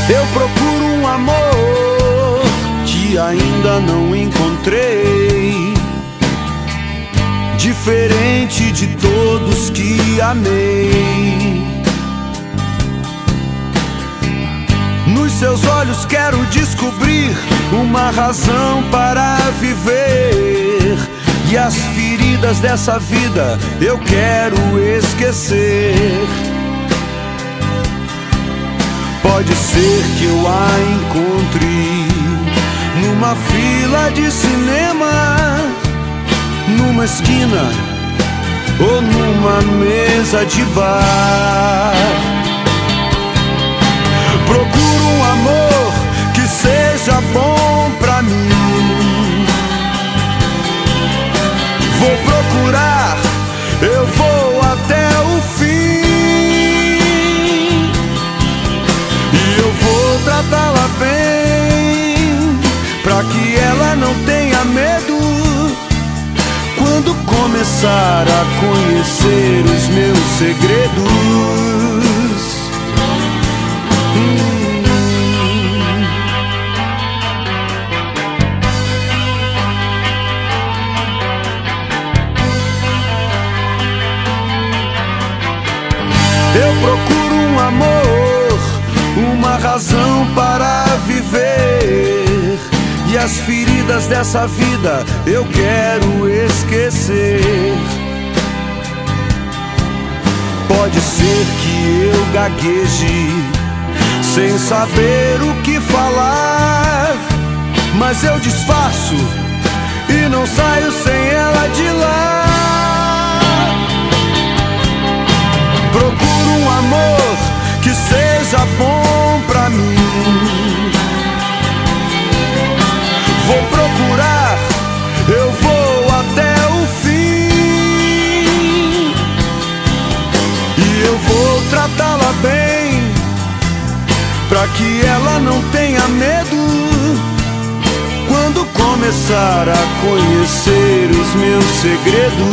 Eu procuro um amor que ainda não encontrei, diferente de todos que amei. Nos seus olhos quero descobrir uma razão para viver, e as feridas dessa vida eu quero esquecer. Pode ser que eu a encontre numa fila de cinema, numa esquina ou numa mesa de bar. Procuro um amor que seja bom pra mim. Vou procurar, eu vou até o fim, e eu vou tratá-la bem, pra que ela não tenha medo quando começar a conhecer os meus segredos. Eu procuro um amor, uma razão para viver, e as feridas dessa vida eu quero esquecer. Pode ser que eu gagueje sem saber o que falar, mas eu disfarço e não saio sem ela de lá. Procuro um amor que seja bom pra mim. Vou procurar, eu vou até o fim, e eu vou tratá-la bem, pra que ela não tenha medo quando começar a conhecer os meus segredos.